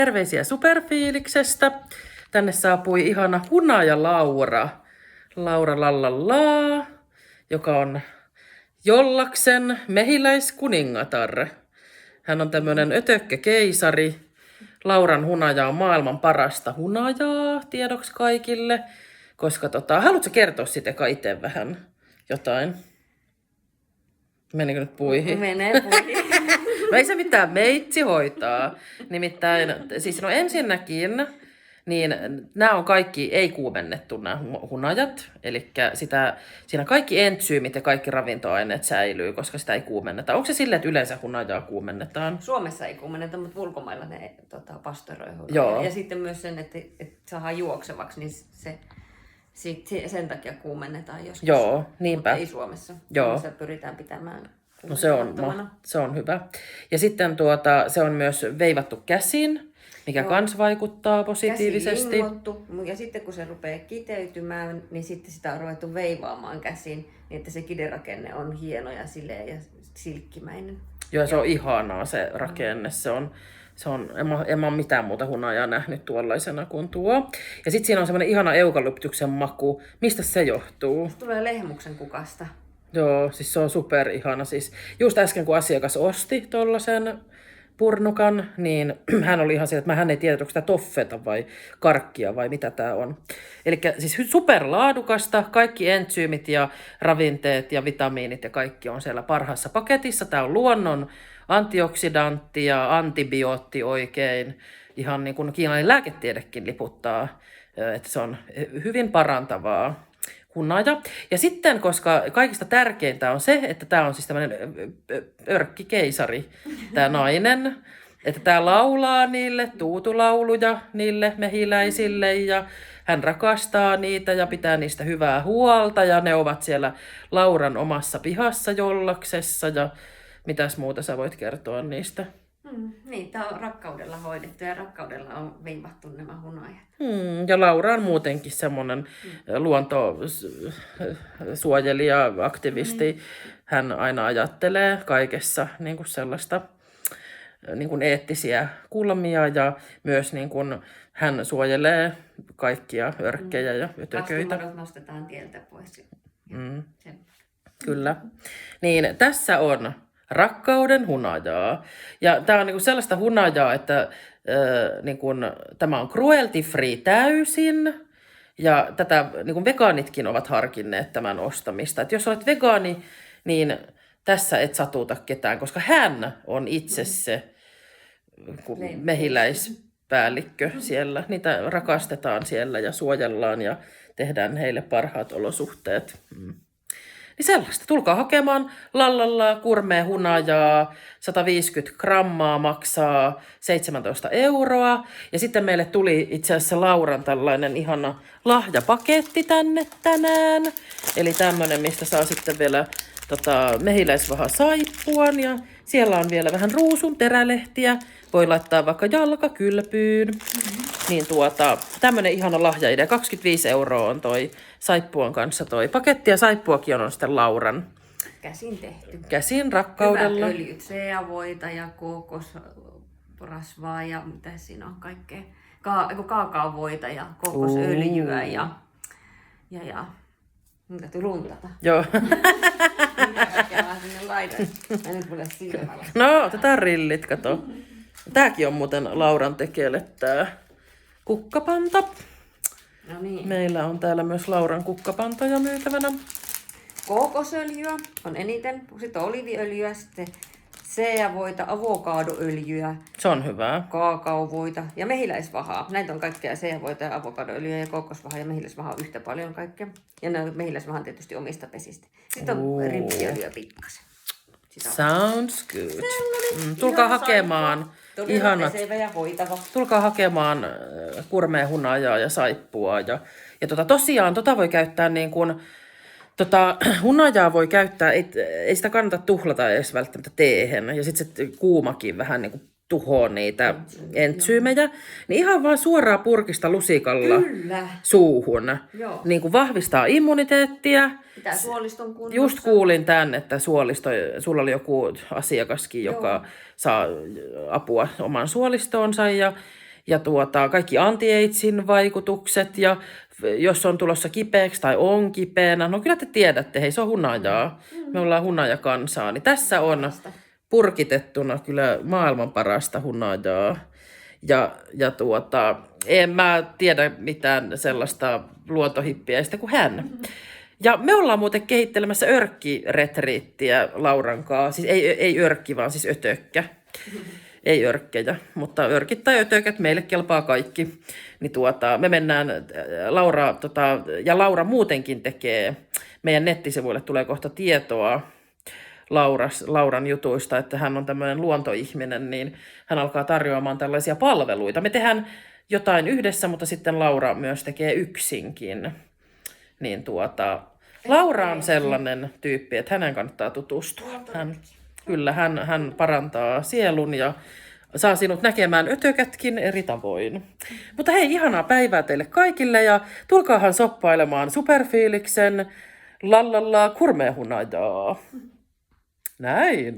Terveisiä Superfiiliksestä. Tänne saapui ihana hunaja Laura. Laura lallallaa, joka on Jollaksen mehiläiskuningatar. Hän on tämmönen ötökkäkeisari. Lauran hunaja on maailman parasta hunajaa, tiedoksi kaikille. Koska haluatko kertoa siitä itse vähän jotain? Menikö nyt puihin? Menee puihin. No ei se mitään, meitsi hoitaa. Nimittäin, siis ensinnäkin, niin nämä on kaikki ei-kuumennettu nämä hunajat. Eli siinä kaikki entsyymit ja kaikki ravintoaineet säilyy, koska sitä ei kuumenneta. Onko se silleen, että yleensä hunajaa kuumennetaan? Suomessa ei kuumenneta, mutta ulkomailla ne pastoroivat. Joo. Ja sitten myös sen, että saadaan juoksevaksi, niin sen takia kuumennetaan joskus. Joo, niinpä. Mutta ei Suomessa. Joo. Suomessa pyritään pitämään No se on hyvä. Ja sitten se on myös veivattu käsin, mikä kans vaikuttaa positiivisesti. Ja sitten kun se rupeaa kiteytymään, niin sitten sitä on ruvettu veivaamaan käsin, niin että se kiderakenne on hieno ja sileä ja silkkimäinen. Joo, se on ihanaa se rakenne. En mä ole mitään muuta hunajaa nähnyt tuollaisena kuin tuo. Ja sitten siinä on semmoinen ihana eukalyptyksen maku. Mistä se johtuu? Se tulee lehmuksen kukasta. Joo, siis se on super ihana. Siis just äsken kun asiakas osti tollasen purnukan, niin hän oli ihan että hän ei tiedä, onko sitä toffeta vai karkkia vai mitä tää on. Eli siis superlaadukasta, kaikki entsyymit ja ravinteet ja vitamiinit ja kaikki on siellä parhaassa paketissa. Tää on luonnon antioksidantti ja antibiootti oikein. Ihan niin kuin kiinalainen lääketiedekin liputtaa, että se on hyvin parantavaa hunaja. Ja sitten, koska kaikista tärkeintä on se, että tämä on siis tämmöinen örkkikeisari, tämä nainen, että tämä laulaa niille tuutulauluja niille mehiläisille ja hän rakastaa niitä ja pitää niistä hyvää huolta ja ne ovat siellä Lauran omassa pihassa Jollaksessa ja mitäs muuta sä voit kertoa niistä? Niin, tämä on rakkaudella hoidettu ja rakkaudella on veivattu nämä hunajat. Ja Laura on muutenkin semmoinen luontosuojelija, aktivisti. Hän aina ajattelee kaikessa niin kuin sellaista niin kuin eettisiä kulmia ja myös niin kuin hän suojelee kaikkia örkkejä ja ötököitä. Vastumadot nostetaan tieltä pois. Kyllä. Niin tässä on rakkauden hunajaa. Ja tämä on niinku sellaista hunajaa, että tämä on cruelty free täysin. Ja tätä niinku vegaanitkin ovat harkinneet tämän ostamista. Et jos olet vegaani, niin tässä et satuta ketään, koska hän on itse se mehiläispäällikkö siellä. Niitä rakastetaan siellä ja suojellaan ja tehdään heille parhaat olosuhteet. Niin sellaista. Tulkaa hakemaan lallalla kurmea hunajaa, 150 grammaa maksaa 17 €. Ja sitten meille tuli itse asiassa Lauran tällainen ihana lahjapaketti tänne tänään. Eli tämmönen, mistä saa sitten vielä mehiläisvaha saippuan ja siellä on vielä vähän ruusun terälehtiä. Voi laittaa vaikka jalkakylpyyn. Niin tämmönen ihana lahjaidea. 25 € on toi saippuan kanssa toi paketti ja saippuakin on sitten Lauran. Käsin tehty. Käsin rakkaudella. Hyvät öljyt, seavoita ja kookosrasvaa ja mitä siinä on kaikkea. Kaakaovoita ja kookosöljyä ja mitä täytyy runtata. Joo. Mitä kaikkea vaan sinne laitan. Ja nyt mulle silmällä. No, otetaan rillit, kato. Tääkin on muuten Lauran tekele tää kukkapanta. No niin. Meillä on täällä myös Lauran kukkapantoja myytävänä. Kookosöljyä on eniten, sitten oliiviöljyä, sitten seavoita, avokadoöljyä. Se on hyvää. Kaakaovoita ja mehiläisvahaa. Näitä on kaikkea seavoita ja avokadoöljyä ja kookosvahaa ja mehiläisvahaa yhtä paljon kaikkea. Ja mehiläisvahan tietysti omista pesistä. Sitten on ripsiöljyä pikkasen. Sounds good. Tulkaa hakemaan ihanat. Ja hoitava. Tulkaa hakemaan kurmea hunajaa ja saippua. Ja tosiaan voi käyttää niin kuin, hunajaa voi käyttää, ei sitä kannata tuhlata edes välttämättä teehen. Ja sitten se kuumakin vähän niin kuin tuhoaa niitä entsyymejä. Niin ihan vaan suoraan purkista lusikalla suuhun. Joo. Niin kuin vahvistaa immuniteettia. Pitää suoliston kunnossa. Just kuulin tämän, että sulla oli joku asiakaskin, joka saa apua oman suolistoonsa Ja kaikki anti-agein vaikutukset ja jos on tulossa kipeäksi tai on kipeänä, no kyllä te tiedätte, hei se on hunajaa. Me ollaan hunajakansaa, niin tässä on purkitettuna kyllä maailman parasta hunajaa. En mä tiedä mitään sellaista luontohippiäistä kuin hän. Ja me ollaan muuten kehittelemässä örkkiretriittiä Lauran kanssa. Siis ei örkki, vaan siis ötökkä. Ei örkkejä, mutta örkit tai ötökät, meille kelpaa kaikki. Niin me mennään, Laura muutenkin tekee, meidän nettisivuille tulee kohta tietoa Lauran jutuista, että hän on tämmöinen luontoihminen, niin hän alkaa tarjoamaan tällaisia palveluita. Me tehdään jotain yhdessä, mutta sitten Laura myös tekee yksinkin. Niin Laura on sellainen tyyppi, että hänen kannattaa tutustua. Hän parantaa sielun ja saa sinut näkemään ötökätkin eri tavoin. Mutta hei, ihanaa päivää teille kaikille ja tulkaahan soppailemaan superfiiliksen lallalla kurmehunajaa. Näin.